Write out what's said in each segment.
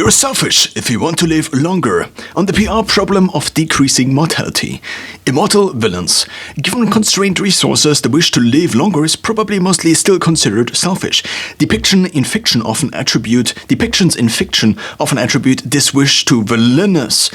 You're selfish if you want to live longer. On the PR problem of decreasing mortality. Immortal villains. Given constrained resources, the wish to live longer is probably mostly still considered selfish. Depictions in fiction often attribute this wish to villainous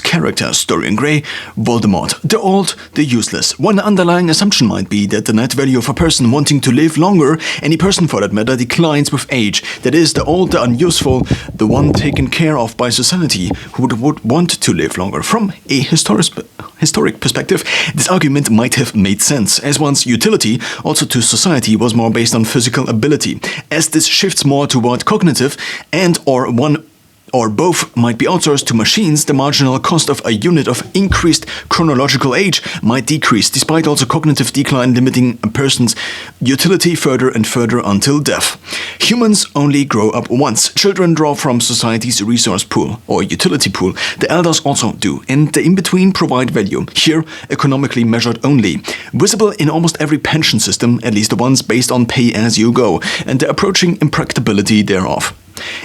characters. Dorian Gray, Voldemort, the old, the useless. One underlying assumption might be that the net value of a person wanting to live longer, any person for that matter, declines with age. That is, the old, the unuseful, the one taken care of by society who would want to live longer. From a historic perspective, this argument might have made sense, as one's utility, also to society, was more based on physical ability. As this shifts more toward cognitive and/or one or both might be outsourced to machines, the marginal cost of a unit of increased chronological age might decrease, despite also cognitive decline limiting a person's utility further and further until death. Humans only grow up once. Children draw from society's resource pool, or utility pool. The elders also do, and the in-between provide value, here economically measured only. Visible in almost every pension system, at least the ones based on pay-as-you-go, and the approaching impracticability thereof.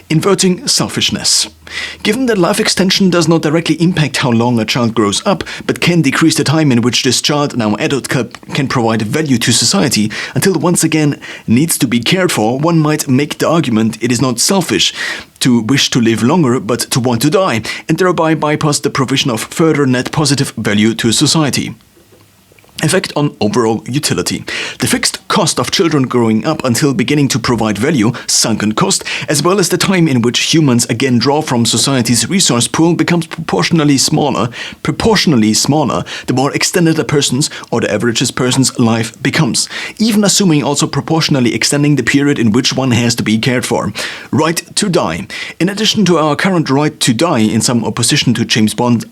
Inverting selfishness. Given that life extension does not directly impact how long a child grows up, but can decrease the time in which this child, now adult, can provide value to society until once again needs to be cared for, one might make the argument it is not selfish to wish to live longer but to want to die, and thereby bypass the provision of further net positive value to society. Effect on overall utility. The fixed cost of children growing up until beginning to provide value, sunken cost, as well as the time in which humans again draw from society's resource pool becomes proportionally smaller the more extended a person's or the average person's life becomes, even assuming also proportionally extending the period in which one has to be cared for. Right to die. In addition to our current right to die, in some opposition to James Bond's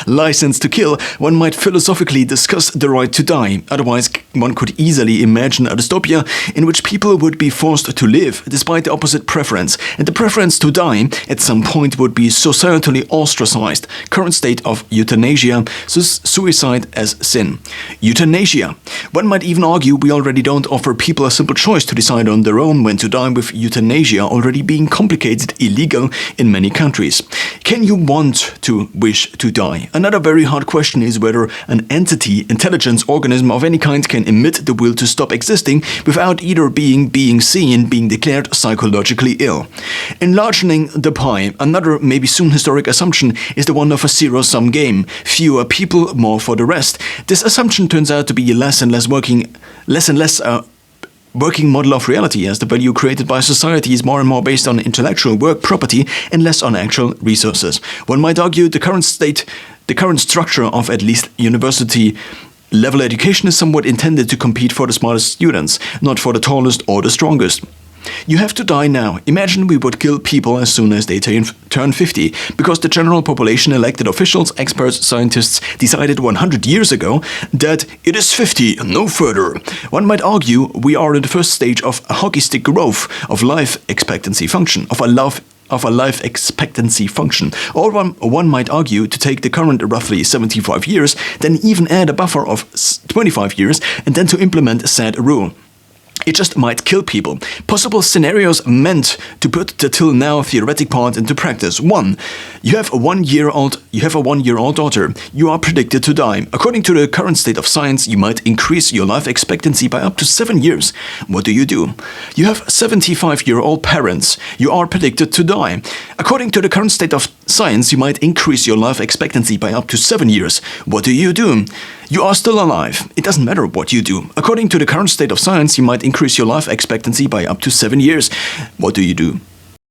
License to Kill, one might philosophically discuss the right to die. Otherwise, one could easily imagine a dystopia in which people would be forced to live despite the opposite preference, and the preference to die at some point would be societally ostracized. Current state of euthanasia, suicide as sin. Euthanasia. One might even argue we already don't offer people a simple choice to decide on their own when to die, with euthanasia already being complicated, illegal in many countries. Can you want to wish to die? Another very hard question is whether an entity, intelligence, organism of any kind can emit the will to stop existing without either being seen, being declared psychologically ill. Enlarging the pie. Another maybe soon historic assumption is the one of a zero-sum game. Fewer people, more for the rest. This assumption turns out to be less and less working model of reality, as the value created by society is more and more based on intellectual work property and less on actual resources. One might argue the current structure of at least university level education is somewhat intended to compete for the smartest students, not for the tallest or the strongest. You have to die now. Imagine we would kill people as soon as they turn 50, because the general population, elected officials, experts, scientists decided 100 years ago that it is 50, no further. One might argue we are in the first stage of a hockey stick growth of life expectancy function, or one might argue to take the current roughly 75 years, then even add a buffer of 25 years, and then to implement said rule. It just might kill people. Possible scenarios meant to put the till now theoretic part into practice. 1. You have a 1-year-old daughter. You are predicted to die. According to the current state of science, you might increase your life expectancy by up to 7 years. What do? You have 75-year-old parents. You are predicted to die. According to the current state of science, you might increase your life expectancy by up to 7 years. What do? You are still alive. It doesn't matter what you do. According to the current state of science, you might increase your life expectancy by up to 7 years. What do?